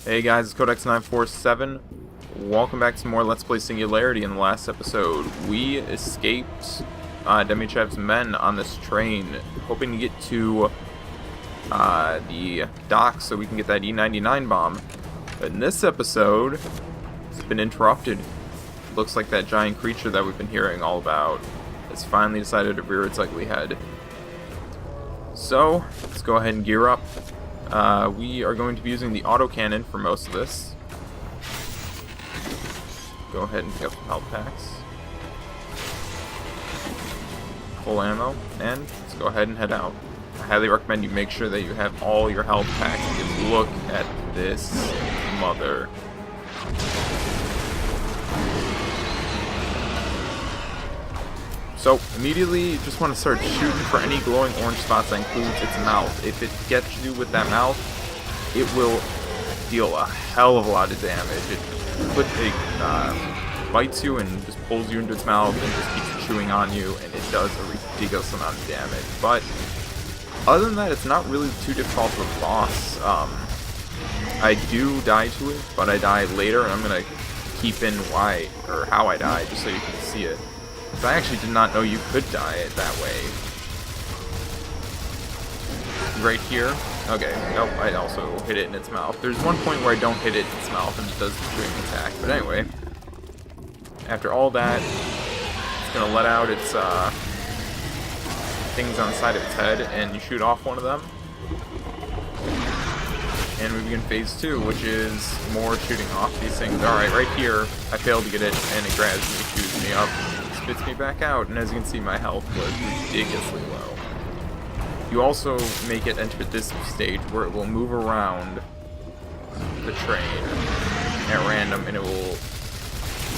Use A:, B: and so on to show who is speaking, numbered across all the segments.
A: Hey guys, it's Codex947. Welcome back to more Let's Play Singularity. In the last episode, we escaped Demichev's men on this train, hoping to get to the docks so we can get that E99 bomb. But in this episode, it's been interrupted. Looks like that giant creature that we've been hearing all about has finally decided to rear its ugly head. So, let's go ahead and gear up. We are going to be using the autocannon for most of this. Go ahead and pick up the health packs. Full ammo, and let's go ahead and head out. I highly recommend you make sure that you have all your health packs, because look at this mother. So, immediately, you just want to start shooting for any glowing orange spots. That includes its mouth. If it gets you with that mouth, it will deal a hell of a lot of damage. It bites you and just pulls you into its mouth and just keeps chewing on you, and it does a ridiculous amount of damage. But, other than that, it's not really too difficult of a boss. I do die to it, but I die later, and I'm going to keep in why, or how I die, just so you can see it. So I actually did not know you could die it that way. Right here. Okay, nope, I also hit it in its mouth. There's one point where I don't hit it in its mouth and it does the chewing attack. But anyway, after all that, it's going to let out its things on the side of its head, and you shoot off one of them. And we begin phase 2, which is more shooting off these things. Alright, right here, I failed to get it, and it grabs me, chews me up, spits me back out, and as you can see, my health was ridiculously low. You also make it enter this stage where it will move around the train at random, and it will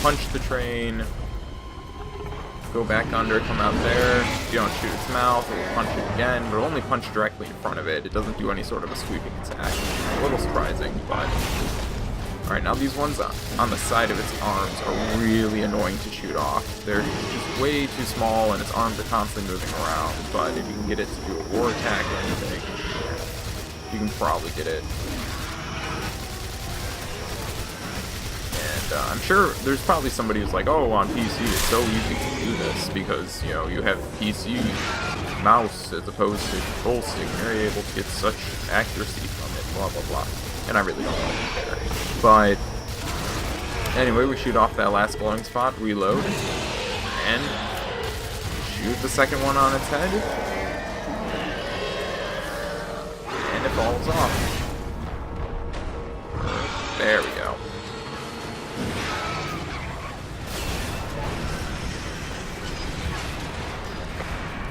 A: punch the train, go back under, come out there. If you don't shoot its mouth, it will punch it again, but it'll only punch directly in front of it. It doesn't do any sort of a sweeping attack. A little surprising, but... Alright, now these ones on the side of its arms are really annoying to shoot off. They're just way too small, and its arms are constantly moving around, but if you can get it to do a war attack or anything, you can probably get it. And I'm sure there's probably somebody who's like, oh, on PC it's so easy to do this, because, you know, you have PC mouse as opposed to control stick, and you're able to get such accuracy from it, blah, blah, blah. And I really don't care. But anyway, we shoot off that last glowing spot, reload, and shoot the second one on its head, and it falls off. There we go.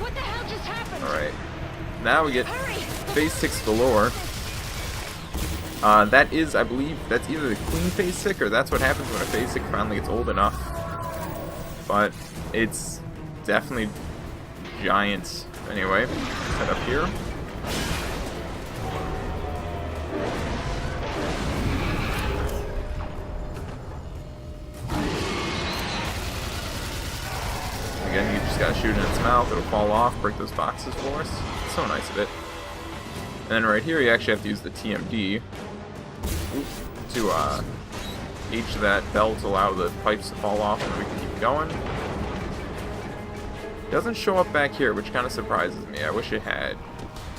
B: What the hell just happened?
A: Alright, now we get phase 6 galore. That is, I believe, that's either the clean phase sick, or that's what happens when a phase sick finally gets old enough. But it's definitely giant. Anyway, head up here. Again, you just gotta shoot in its mouth, it'll fall off, break those boxes for us. It's so nice of it. And then right here, you actually have to use the TMD to H that bell to allow the pipes to fall off, and we can keep going. It doesn't show up back here, which kind of surprises me. I wish it had.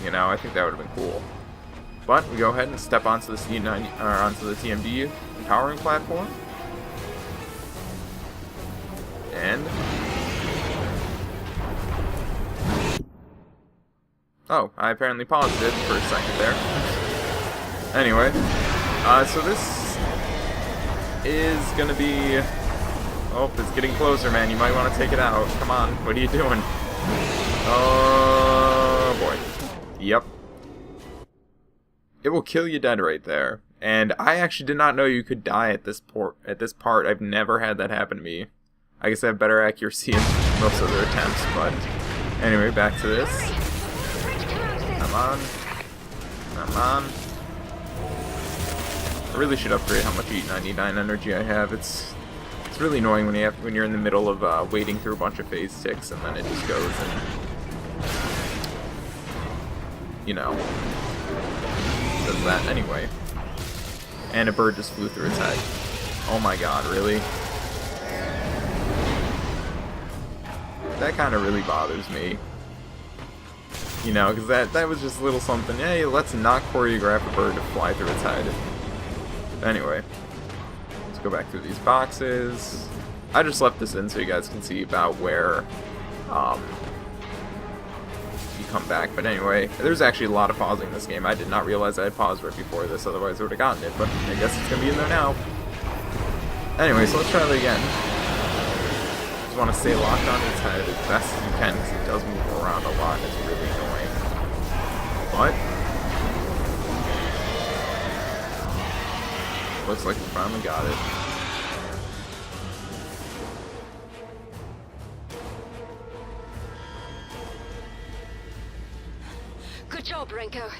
A: You know, I think that would have been cool. But we go ahead and step onto the C9 or onto the TMD empowering platform, and oh, I apparently paused it for a second there. Anyway, so this is gonna be... Oh, it's getting closer, man. You might want to take it out. Come on, what are you doing? Oh, boy. Yep. It will kill you dead right there. And I actually did not know you could die at this part. I've never had that happen to me. I guess I have better accuracy in most other attempts, but... Anyway, back to this. Come on. Come on. I really should upgrade how much E99 energy I have. It's really annoying when you're in the middle of waiting through a bunch of phase 6 and then it just goes and, you know, does that anyway. And a bird just flew through its head. Oh my god, really? That kind of really bothers me. You know, because that was just a little something. Hey, let's not choreograph a bird to fly through its head. Anyway, let's go back through these boxes. I just left this in so you guys can see about where you come back. But anyway, there's actually a lot of pausing in this game. I did not realize I had paused right before this, otherwise I would have gotten it. But I guess it's going to be in there now. Anyway, so let's try that again. Just want to stay locked on its head as best as you can because it does move around a lot and it's really annoying. But looks like we finally got it.
B: Good job, Renko.